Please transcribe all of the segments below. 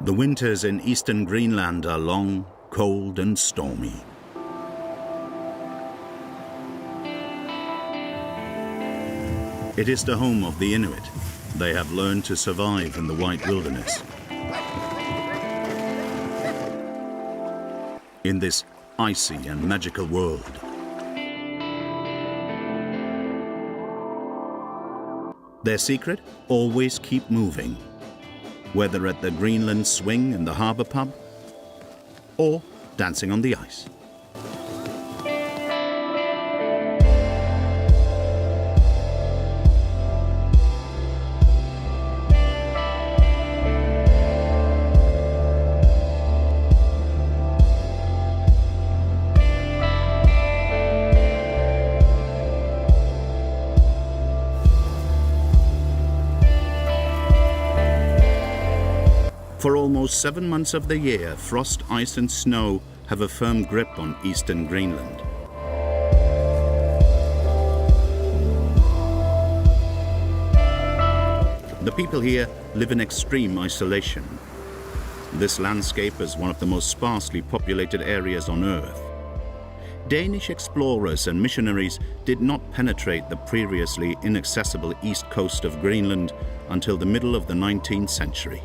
The winters in eastern Greenland are long, cold and stormy. It is the home of the Inuit. They have learned to survive in the white wilderness. In this icy and magical world. Their secret? Always keep moving. Whether at the Greenland swing in the harbour pub or dancing on the ice. For almost 7 months of the year, frost, ice and snow have a firm grip on eastern Greenland. The people here live in extreme isolation. This landscape is one of the most sparsely populated areas on Earth. Danish explorers and missionaries did not penetrate the previously inaccessible east coast of Greenland until the middle of the 19th century.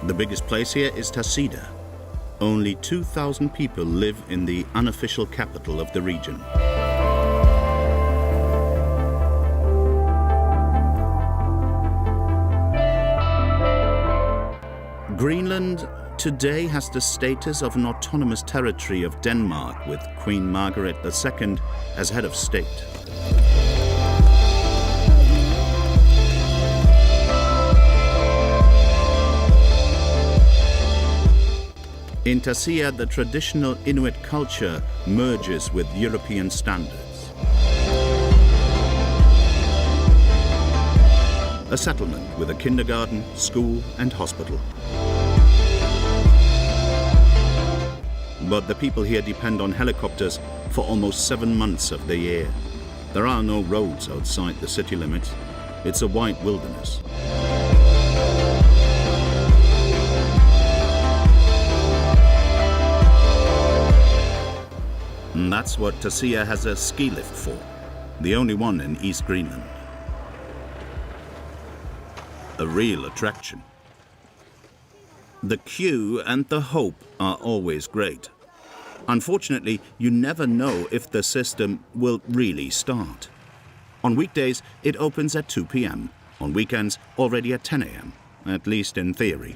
The biggest place here is Tasiilaq. Only 2,000 people live in the unofficial capital of the region. Greenland today has the status of an autonomous territory of Denmark, with Queen Margaret II as head of state. In Tasiilaq, the traditional Inuit culture merges with European standards. A settlement with a kindergarten, school and hospital. But the people here depend on helicopters for almost 7 months of the year. There are no roads outside the city limits. It's a white wilderness. And that's what Tasiilaq has a ski lift for, the only one in East Greenland. A real attraction. The queue and the hope are always great. Unfortunately, you never know if the system will really start. On weekdays, it opens at 2 p.m. On weekends, already at 10 a.m., at least in theory.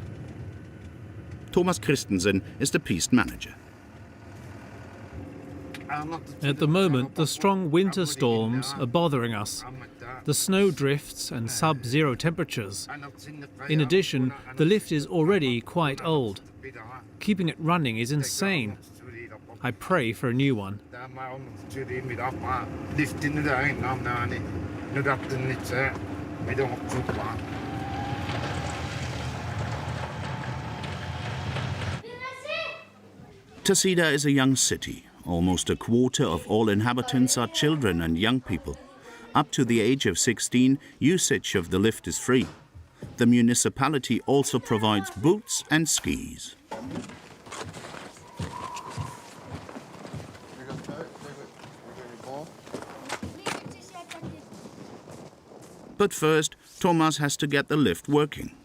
Thomas Christensen is the piste manager. At the moment, the strong winter storms are bothering us. The snow drifts and sub-zero temperatures. In addition, the lift is already quite old. Keeping it running is insane. I pray for a new one. Tasiilaq is a young city. Almost a quarter of all inhabitants are children and young people. Up to the age of 16, usage of the lift is free. The municipality also provides boots and skis. But first, Thomas has to get the lift working.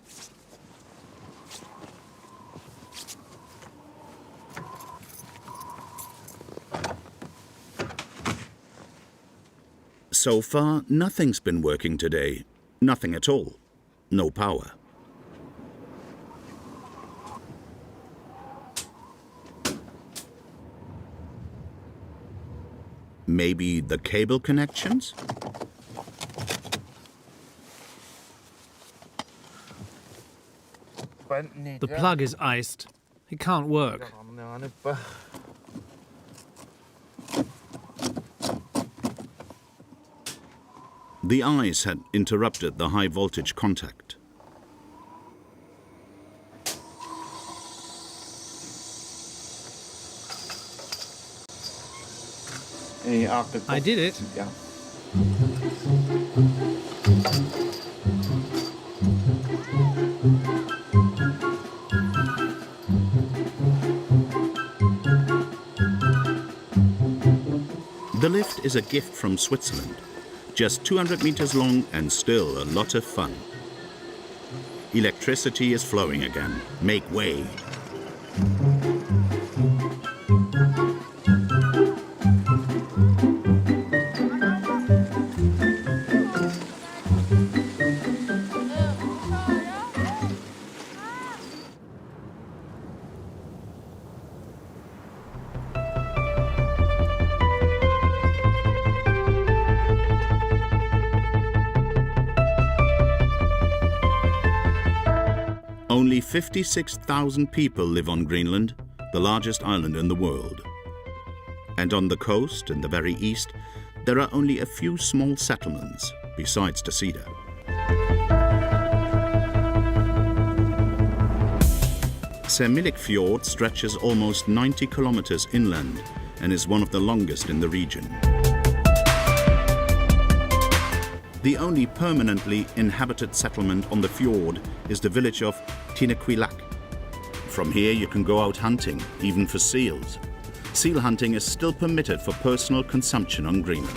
So far, nothing's been working today. Nothing at all. No power. Maybe the cable connections? The plug is iced. It can't work. The ice had interrupted the high voltage contact. I did it. Yeah. The lift is a gift from Switzerland. Just 200 meters long and still a lot of fun. Electricity is flowing again. Make way. Only 56,000 people live on Greenland, the largest island in the world. And on the coast, in the very east, there are only a few small settlements, besides Tasiilaq. Shamanic Fjord stretches almost 90 kilometers inland and is one of the longest in the region. The only permanently inhabited settlement on the fjord is the village of Tupilaks. From here you can go out hunting, even for seals. Seal hunting is still permitted for personal consumption on Greenland.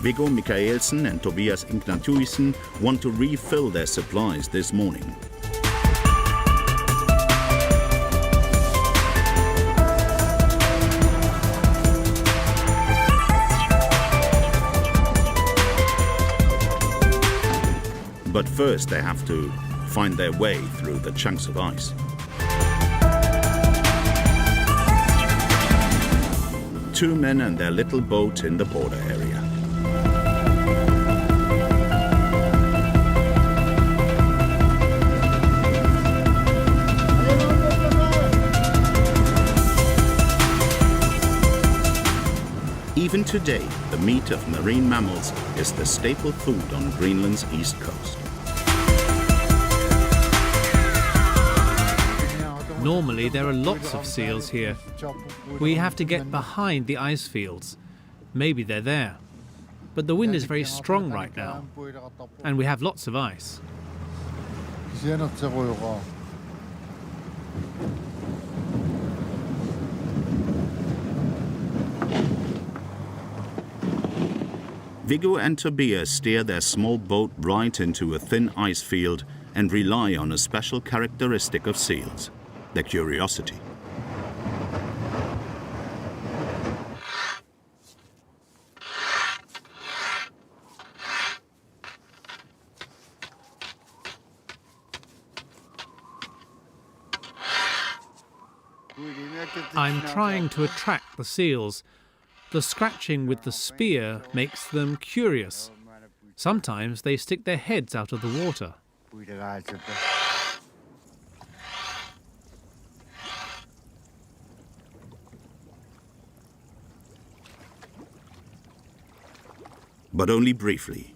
Viggo Michaelsen and Tobias Ignatiussen want to refill their supplies this morning. But first they have to find their way through the chunks of ice. Two men and their little boat in the border area. Even today, the meat of marine mammals is the staple food on Greenland's east coast. Normally there are lots of seals here. We have to get behind the ice fields. Maybe they're there. But the wind is very strong right now, and we have lots of ice. Viggo and Tobias steer their small boat right into a thin ice field and rely on a special characteristic of seals, their curiosity. I'm trying to attract the seals. The scratching with the spear makes them curious. Sometimes they stick their heads out of the water. But only briefly.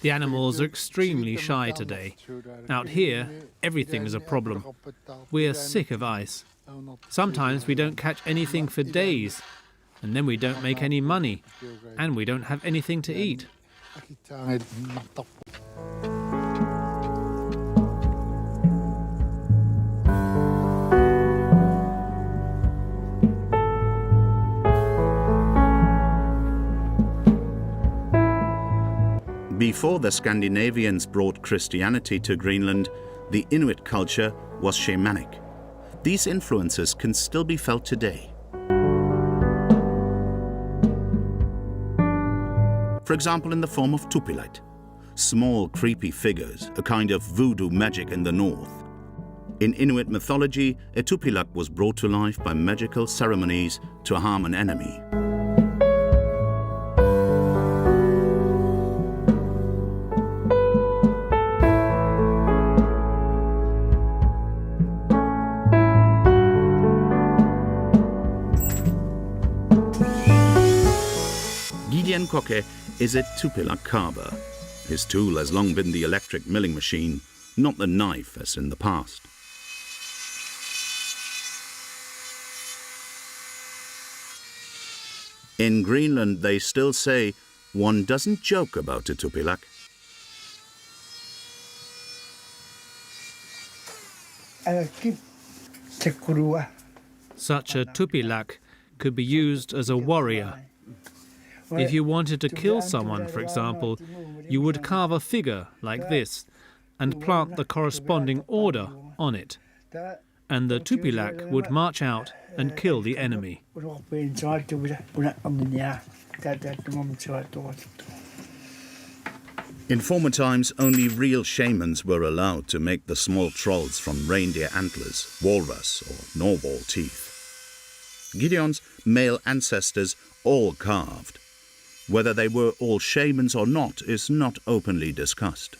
The animals are extremely shy today. Out here, everything is a problem. We're sick of ice. Sometimes we don't catch anything for days, and then we don't make any money, and we don't have anything to eat. Before the Scandinavians brought Christianity to Greenland, the Inuit culture was Shamanic. These influences can still be felt today. For example, in the form of Tupilaks, small creepy figures, a kind of voodoo magic in the north. In Inuit mythology, a Tupilak was brought to life by magical ceremonies to harm an enemy. is a Tupilak carver. His tool has long been the electric milling machine, not the knife as in the past. In Greenland, they still say one doesn't joke about a Tupilak. Such a Tupilak could be used as a warrior. If you wanted to kill someone, for example, you would carve a figure like this and plant the corresponding order on it. And the Tupilak would march out and kill the enemy. In former times, only real shamans were allowed to make the small trolls from reindeer antlers, walrus or narwhal teeth. Gideon's male ancestors all carved. Whether they were all shamans or not is not openly discussed.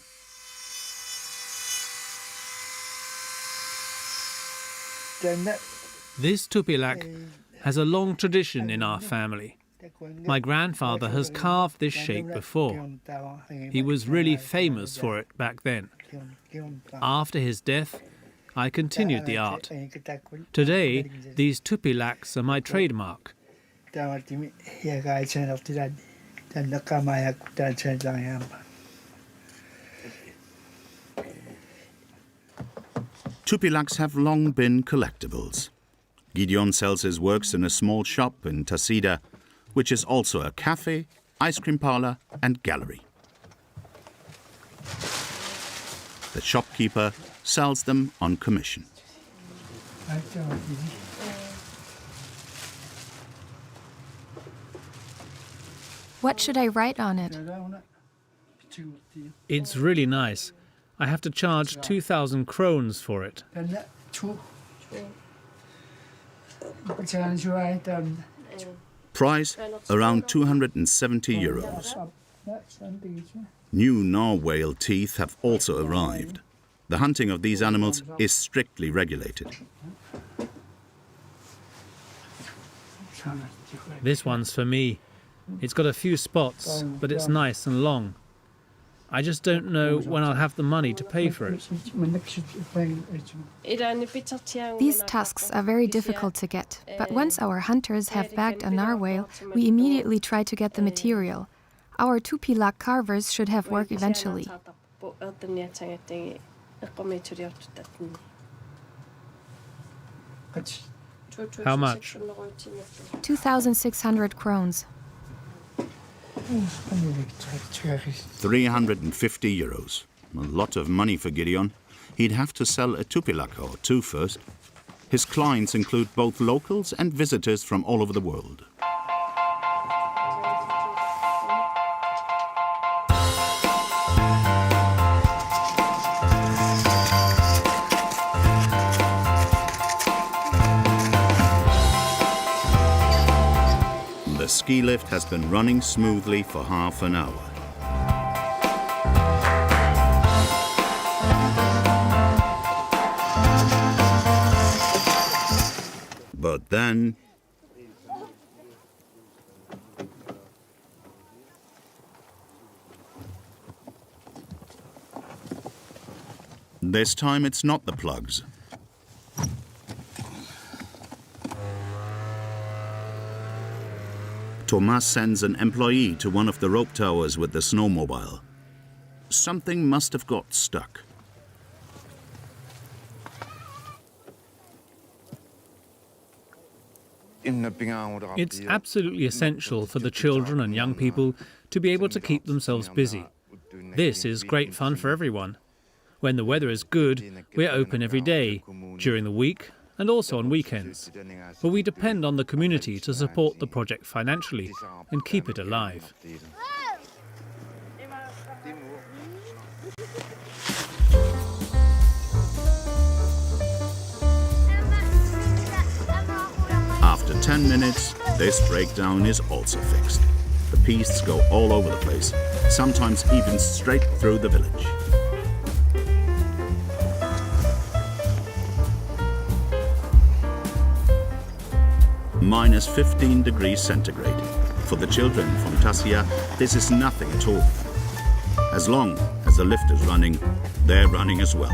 This Tupilak has a long tradition in our family. My grandfather has carved this shape before. He was really famous for it back then. After his death, I continued the art. Today, these Tupilaks are my trademark. Tupilaks have long been collectibles. Gideon sells his works in a small shop in Tasiilaq, which is also a cafe, ice cream parlor and gallery. The shopkeeper sells them on commission. What should I write on it? It's really nice. I have to charge 2,000 krones for it. Price around 270 euros. New narwhal teeth have also arrived. The hunting of these animals is strictly regulated. This one's for me. It's got a few spots, but it's nice and long. I just don't know when I'll have the money to pay for it. These tusks are very difficult to get, but once our hunters have bagged a narwhal, we immediately try to get the material. Our Tupilak carvers should have work eventually. How much? 2,600 krones. 350 euros. A lot of money for Gideon. He'd have to sell a Tupilak or two first. His clients include both locals and visitors from all over the world. The ski lift has been running smoothly for half an hour. But then this time it's not the plugs. Thomas sends an employee to one of the rope towers with the snowmobile. Something must have got stuck. It's absolutely essential for the children and young people to be able to keep themselves busy. This is great fun for everyone. When the weather is good, we're open every day, during the week and also on weekends. But we depend on the community to support the project financially and keep it alive. After 10 minutes, this breakdown is also fixed. The pieces go all over the place, sometimes even straight through the village. -15 degrees centigrade. For the children from Tasiilaq, this is nothing at all. As long as the lift is running, they're running as well.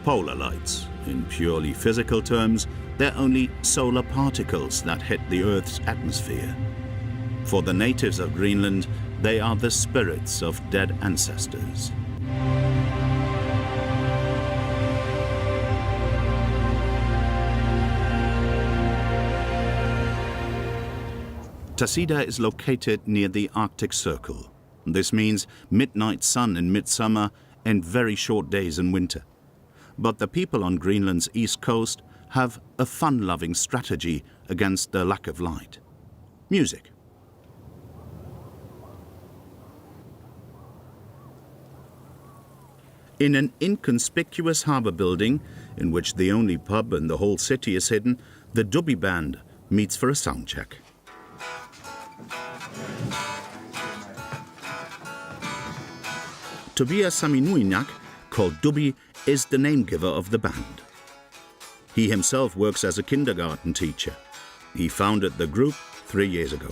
Polar lights. In purely physical terms, they're only solar particles that hit the Earth's atmosphere. For the natives of Greenland, they are the spirits of dead ancestors. Tasiilaq is located near the Arctic Circle. This means midnight sun in midsummer and very short days in winter. But the people on Greenland's east coast have a fun-loving strategy against the lack of light. Music. In an inconspicuous harbour building, in which the only pub in the whole city is hidden, the Dubi band meets for a sound check. Tobias Saminuinak, called Dubi, is the name giver of the band. He himself works as a kindergarten teacher. He founded the group 3 years ago.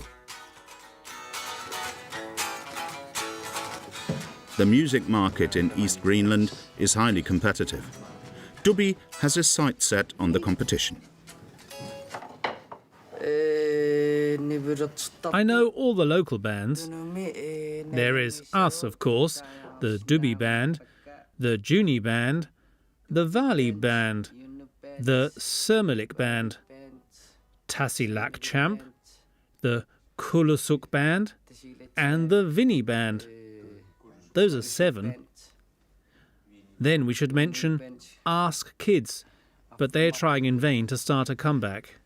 The music market in East Greenland is highly competitive. Dubi has his sights set on the competition. I know all the local bands. There is us, of course, the Dubi band, the Juni band, the Vali band, the Shamanic band, Tasiilaq champ, the Kulusuk band, and the Vinny band. Those are 7. Then we should mention Ask Kids, but they're trying in vain to start a comeback.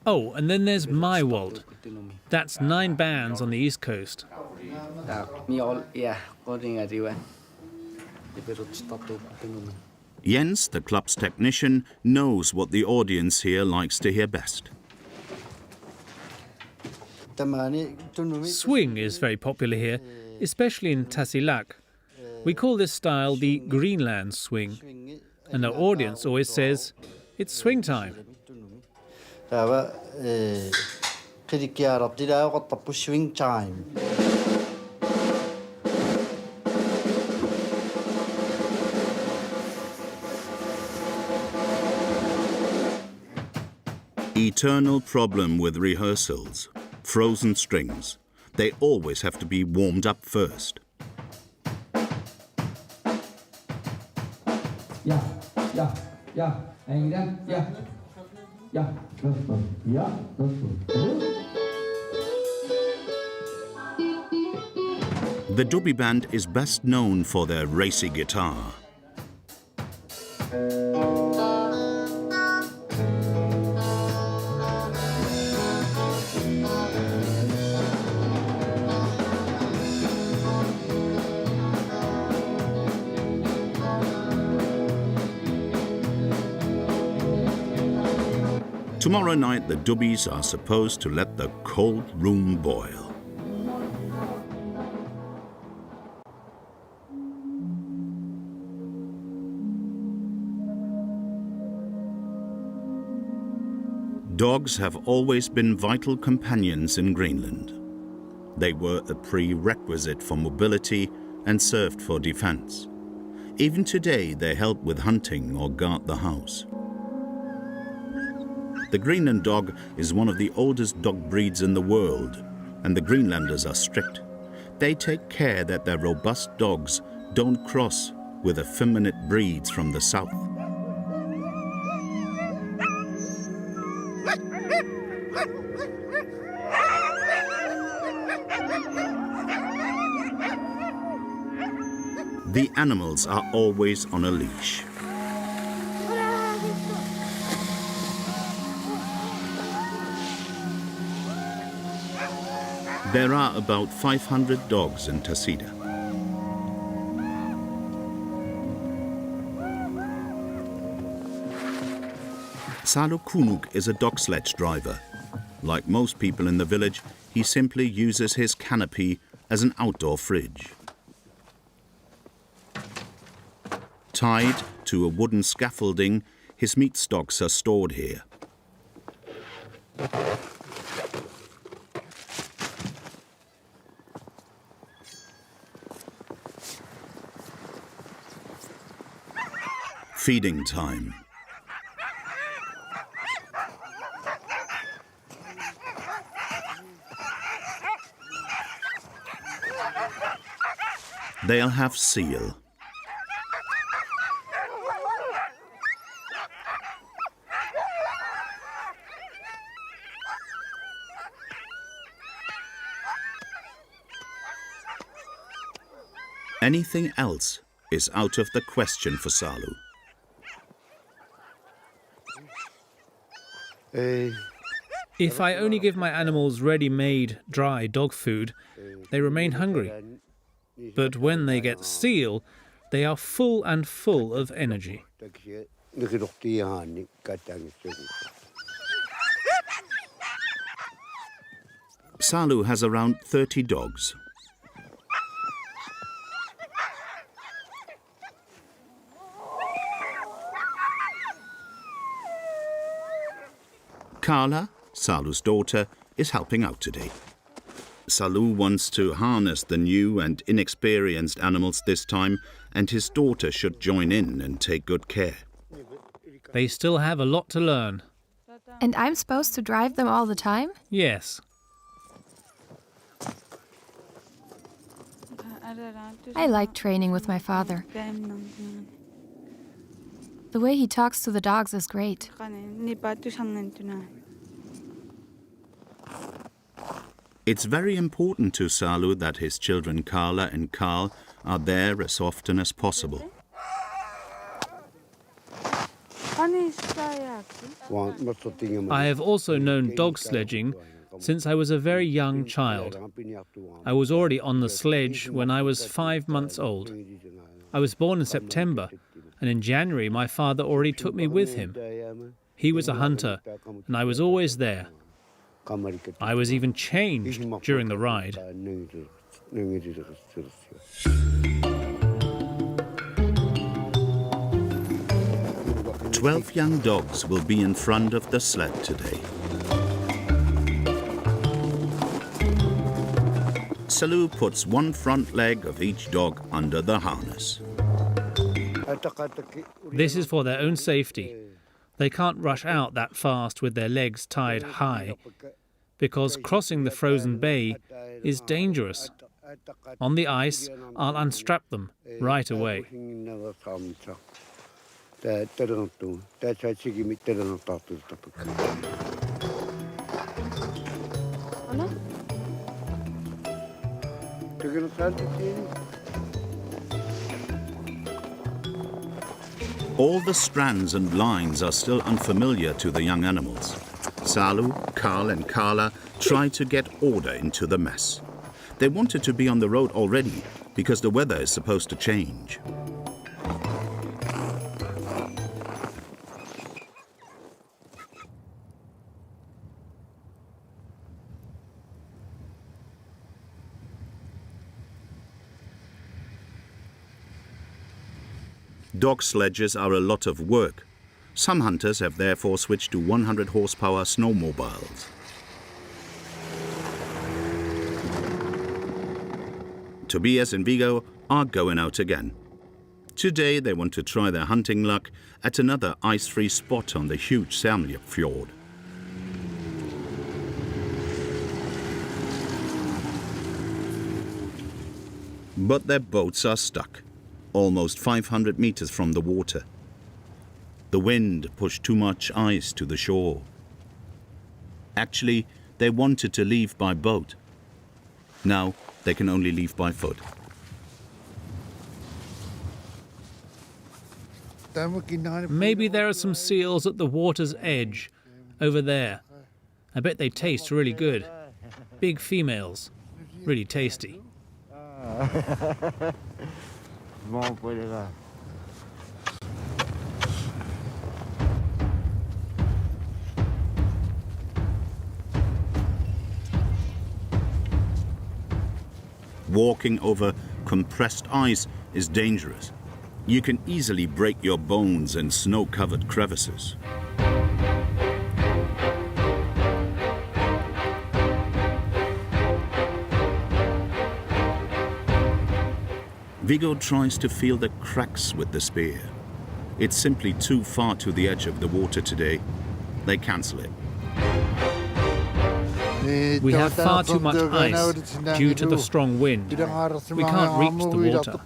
Oh, and then there's My World. That's 9 bands on the East Coast. Jens, the club's technician, knows what the audience here likes to hear best. Swing is very popular here, especially in Tasiilaq. We call this style the Greenland swing, and our audience always says, it's swing time. Swing time. Eternal problem with rehearsals. Frozen strings. They always have to be warmed up first. The Dubi band is best known for their racy guitar. Tomorrow night, the Dubis are supposed to let the cold room boil. Dogs have always been vital companions in Greenland. They were a prerequisite for mobility and served for defense. Even today, they help with hunting or guard the house. The Greenland dog is one of the oldest dog breeds in the world, and the Greenlanders are strict. They take care that their robust dogs don't cross with effeminate breeds from the south. The animals are always on a leash. There are about 500 dogs in Tasiilaq. Kunuk is a dog sledge driver. Like most people in the village, he simply uses his canopy as an outdoor fridge. Tied to a wooden scaffolding, his meat stocks are stored here. Feeding time. They'll have seal. Anything else is out of the question for Salu. If I only give my animals ready-made, dry dog food, they remain hungry. But when they get seal, they are full and full of energy. Salu has around 30 dogs. Karla, Salu's daughter, is helping out today. Salu wants to harness the new and inexperienced animals this time, and his daughter should join in and take good care. They still have a lot to learn. And I'm supposed to drive them all the time? Yes. I like training with my father. The way he talks to the dogs is great. It's very important to Salu that his children Karla and Karl are there as often as possible. I have also known dog sledging since I was a very young child. I was already on the sledge when I was 5 months old. I was born in September, and in January my father already took me with him. He was a hunter, and I was always there. I was even changed during the ride. 12 young dogs will be in front of the sled today. Salu puts one front leg of each dog under the harness. This is for their own safety. They can't rush out that fast with their legs tied high, because crossing the frozen bay is dangerous. On the ice, I'll unstrap them right away. All the strands and lines are still unfamiliar to the young animals. Salu, Karl and Karla try to get order into the mess. They wanted to be on the road already because the weather is supposed to change. Dog sledges are a lot of work. Some hunters have therefore switched to 100 horsepower snowmobiles. Tobias and Viggo are going out again. Today they want to try their hunting luck at another ice-free spot on the huge Shamanic fjord. But their boats are stuck, almost 500 meters from the water. The wind pushed too much ice to the shore. Actually, they wanted to leave by boat. Now they can only leave by foot. Maybe there are some seals at the water's edge, over there. I bet they taste really good. Big females. Really tasty. Walking over compressed ice is dangerous. You can easily break your bones in snow-covered crevices. Viggo tries to feel the cracks with the spear. It's simply too far to the edge of the water today. They cancel it. We have far too much ice due to the strong wind. We can't reach the water,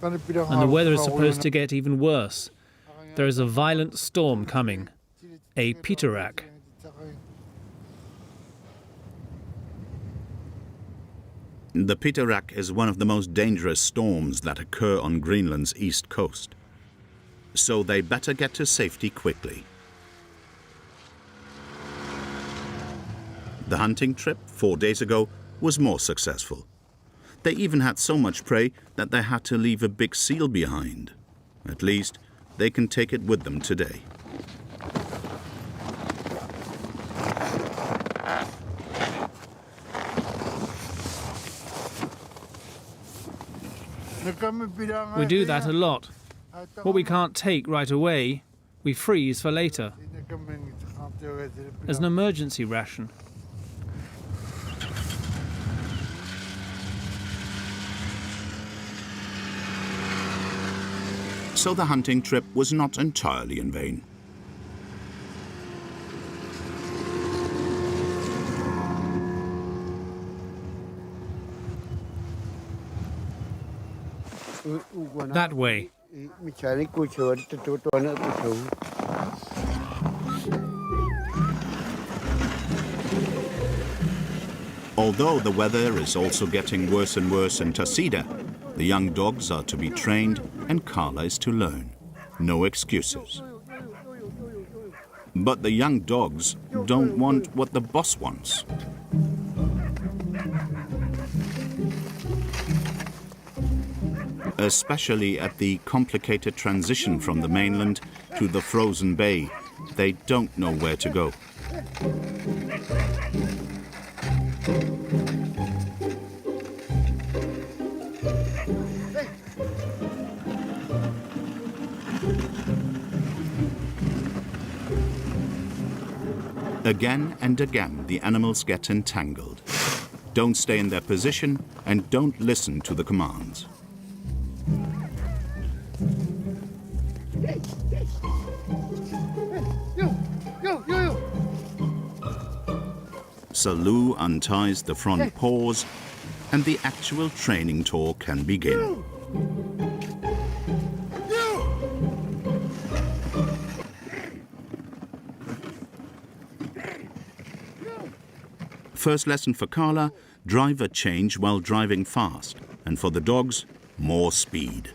and the weather is supposed to get even worse. There is a violent storm coming, a Pitarak. The Pitarak is one of the most dangerous storms that occur on Greenland's east coast. So they better get to safety quickly. The hunting trip 4 days ago was more successful. They even had so much prey that they had to leave a big seal behind. At least they can take it with them today. We do that a lot. What we can't take right away, we freeze for later. As an emergency ration. So the hunting trip was not entirely in vain. That way. Although the weather is also getting worse and worse in Tasiilaq, the young dogs are to be trained and Carla is to learn. No excuses. But the young dogs don't want what the boss wants. Especially at the complicated transition from the mainland to the frozen bay, they don't know where to go. Again and again, the animals get entangled. Don't stay in their position and don't listen to the commands. Salu unties the front paws and the actual training tour can begin. First lesson for Carla, driver change while driving fast. And for the dogs, more speed.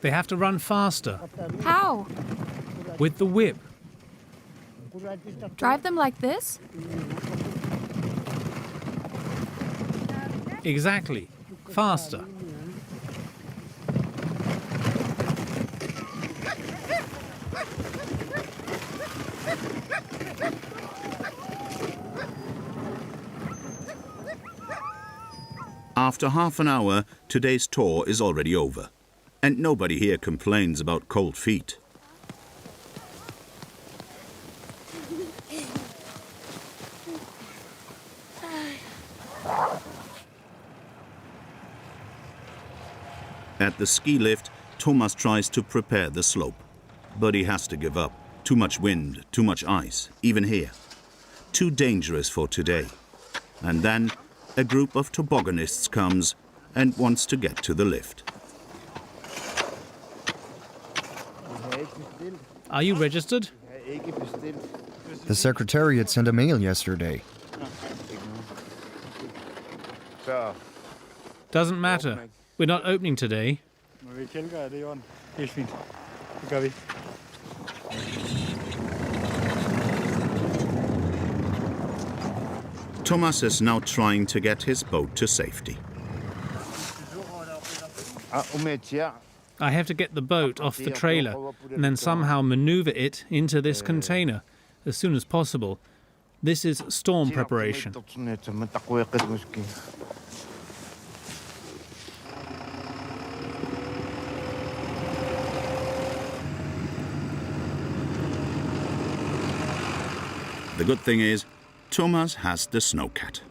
They have to run faster. How? With the whip. Drive them like this? Exactly. Faster. After half an hour, today's tour is already over. And nobody here complains about cold feet. At the ski lift, Thomas tries to prepare the slope. But he has to give up. Too much wind, too much ice, even here. Too dangerous for today. And then a group of tobogganists comes and wants to get to the lift. Are you registered? The Secretariat sent a mail yesterday. Doesn't matter. We're not opening today. Thomas is now trying to get his boat to safety. I have to get the boat off the trailer and then somehow maneuver it into this container as soon as possible. This is storm preparation. The good thing is, Thomas has the snowcat.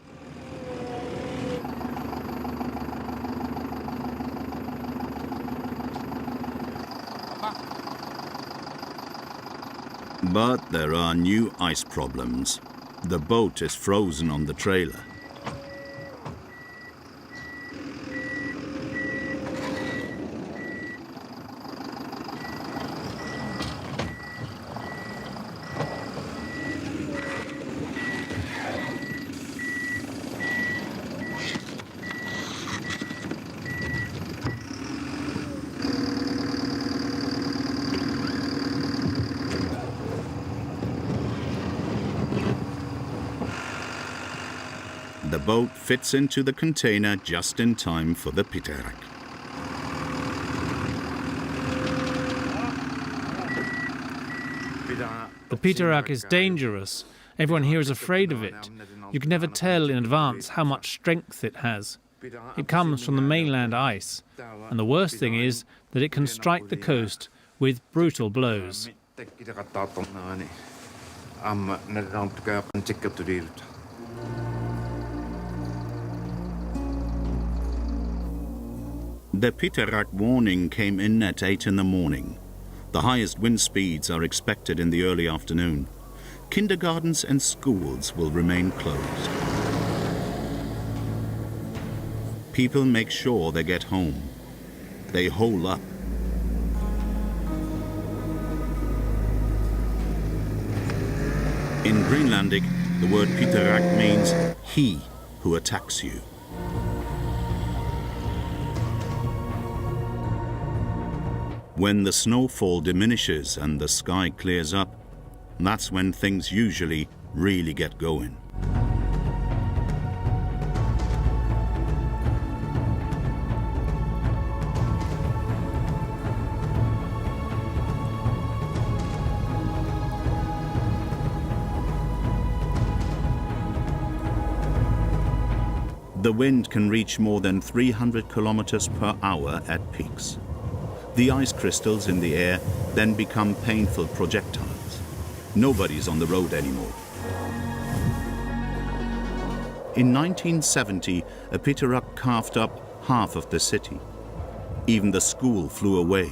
But there are new ice problems. The boat is frozen on the trailer. The boat fits into the container just in time for the Pitarak. The Pitarak is dangerous. Everyone here is afraid of it. You can never tell in advance how much strength it has. It comes from the mainland ice, and the worst thing is that it can strike the coast with brutal blows. The Pitarak warning came in at 8 in the morning. The highest wind speeds are expected in the early afternoon. Kindergartens and schools will remain closed. People make sure they get home. They hole up. In Greenlandic, the word Pitarak means he who attacks you. When the snowfall diminishes and the sky clears up, that's when things usually really get going. The wind can reach more than 300 kilometers per hour at peaks. The ice crystals in the air then become painful projectiles. Nobody's on the road anymore. In 1970, a Pitarak carved up half of the city. Even the school flew away.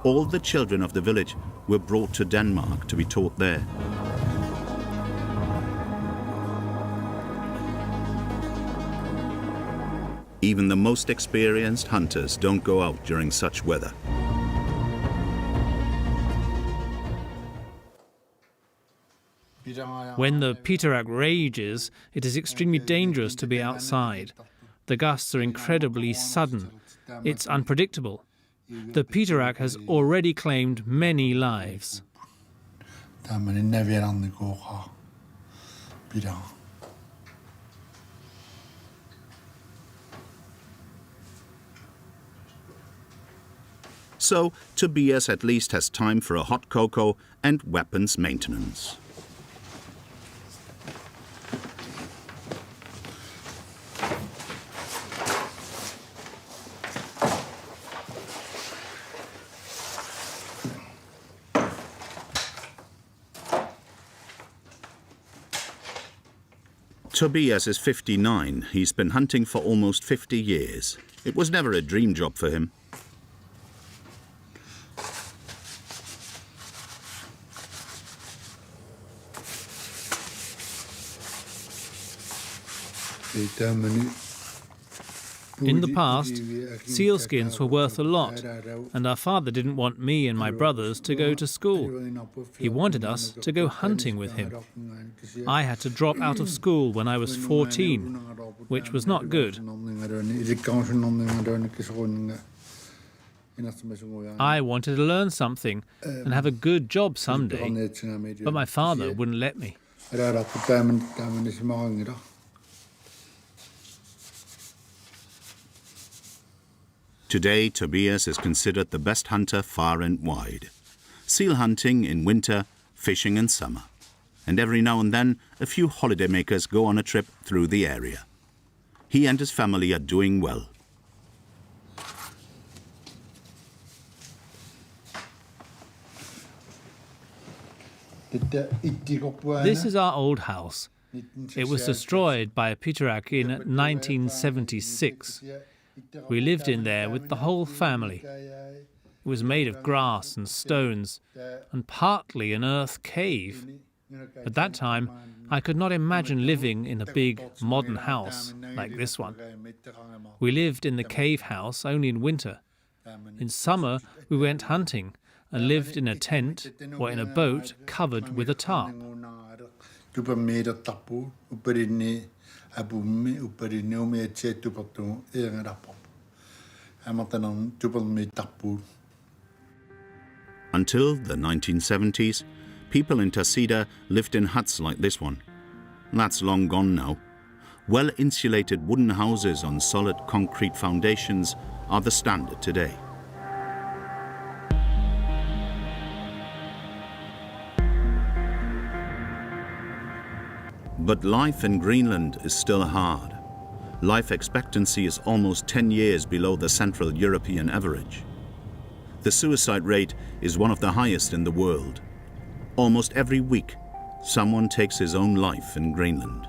All the children of the village were brought to Denmark to be taught there. Even the most experienced hunters don't go out during such weather. When the Pitarak rages, it is extremely dangerous to be outside. The gusts are incredibly sudden. It's unpredictable. The Pitarak has already claimed many lives. So Tobias at least has time for a hot cocoa and weapons maintenance. Tobias is 59. He's been hunting for almost 50 years. It was never a dream job for him. In the past, sealskins were worth a lot, and our father didn't want me and my brothers to go to school. He wanted us to go hunting with him. I had to drop out of school when I was 14, which was not good. I wanted to learn something and have a good job someday, but my father wouldn't let me. Today, Tobias is considered the best hunter far and wide. Seal hunting in winter, fishing in summer. And every now and then, a few holidaymakers go on a trip through the area. He and his family are doing well. This is our old house. It was destroyed by a Pitarak in 1976. We lived in there with the whole family. It was made of grass and stones, and partly an earth cave. At that time, I could not imagine living in a big, modern house like this one. We lived in the cave house only in winter. In summer, we went hunting and lived in a tent or in a boat covered with a tarp. Until the 1970s, people in Tasiilaq lived in huts like this one. That's long gone now. Well-insulated wooden houses on solid concrete foundations are the standard today. But life in Greenland is still hard. Life expectancy is almost 10 years below the Central European average. The suicide rate is one of the highest in the world. Almost every week, someone takes his own life in Greenland.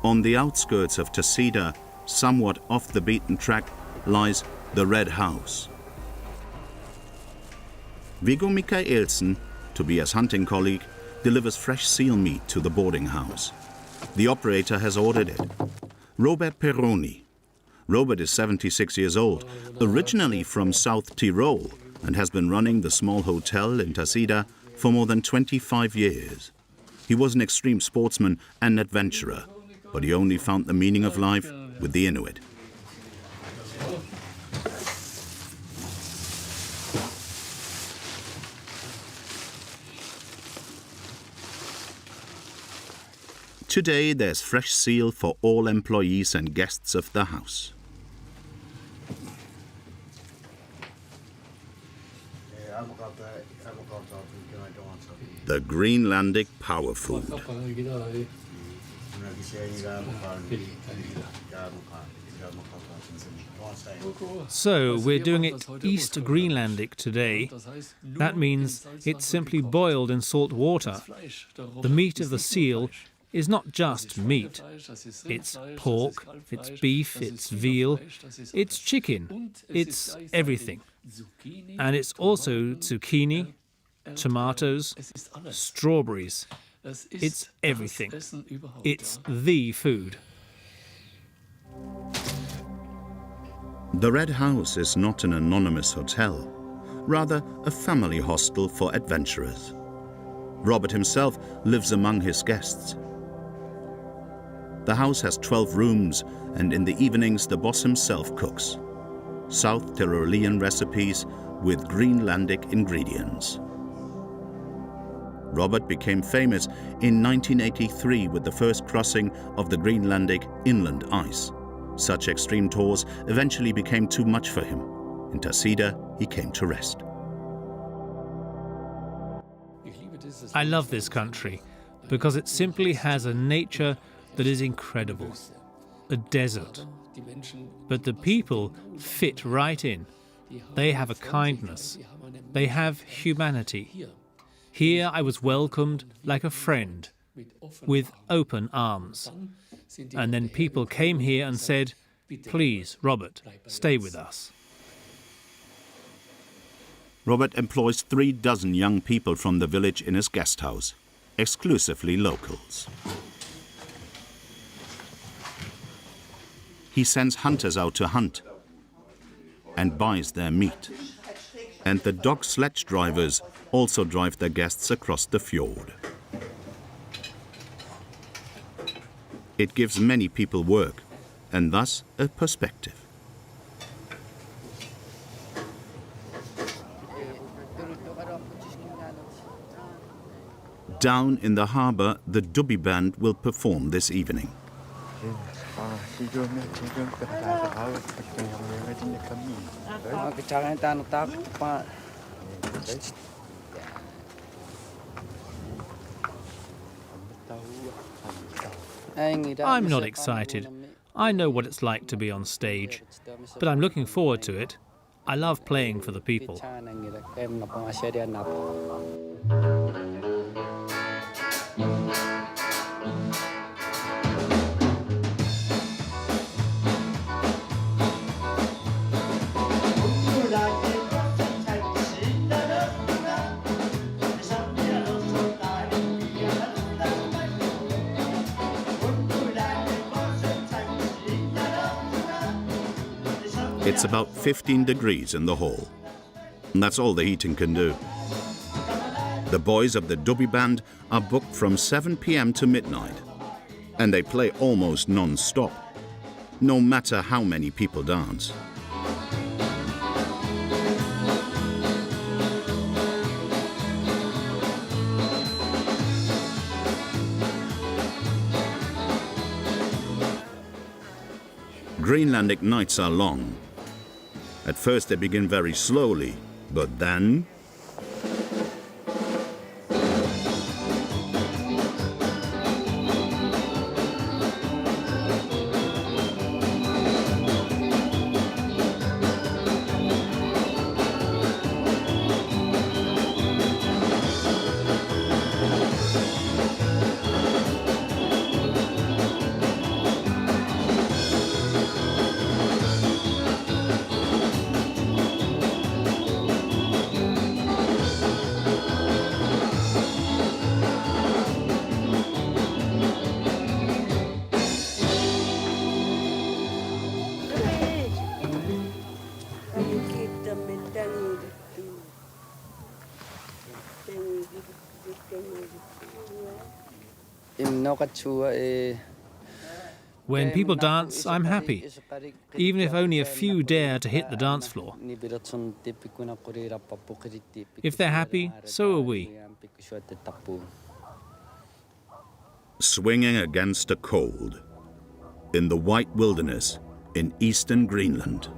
On the outskirts of Tasiilaq, somewhat off the beaten track, lies the Red House. Viggo Mikaelsen, Tobias' hunting colleague, delivers fresh seal meat to the boarding house. The operator has ordered it. Robert Peroni. Robert is 76 years old, originally from South Tyrol, and has been running the small hotel in Tasiilaq for more than 25 years. He was an extreme sportsman and adventurer, but he only found the meaning of life with the Inuit. Today there's fresh seal for all employees and guests of the house. The Greenlandic power food. So we're doing it East Greenlandic today. That means it's simply boiled in salt water. The meat of the seal is not just meat. It's pork, it's beef, it's veal, it's chicken, it's everything. And it's also zucchini, tomatoes, strawberries. It's everything. It's the food. The Red House is not an anonymous hotel, rather a family hostel for adventurers. Robert himself lives among his guests. The house has 12 rooms, and in the evenings the boss himself cooks. South Tyrolean recipes with Greenlandic ingredients. Robert became famous in 1983 with the first crossing of the Greenlandic inland ice. Such extreme tours eventually became too much for him. In Tasiilaq, he came to rest. I love this country because it simply has a nature that is incredible. A desert. But the people fit right in. They have a kindness. They have humanity. Here I was welcomed like a friend, with open arms. And then people came here and said, "Please, Robert, stay with us." Robert employs 36 young people from the village in his guest house, exclusively locals. He sends hunters out to hunt and buys their meat. And the dog sledge drivers also drive their guests across the fjord. It gives many people work and thus a perspective. Down in the harbour, the Dubi band will perform this evening. I'm not excited. I know what it's like to be on stage, but I'm looking forward to it. I love playing for the people. It's about 15 degrees in the hall. And that's all the heating can do. The boys of the Dubi band are booked from 7 p.m. to midnight. And they play almost non-stop, no matter how many people dance. Greenlandic nights are long. At first they begin very slowly, but then... When people dance, I'm happy, even if only a few dare to hit the dance floor. If they're happy, so are we. Swinging against a cold in the white wilderness in eastern Greenland.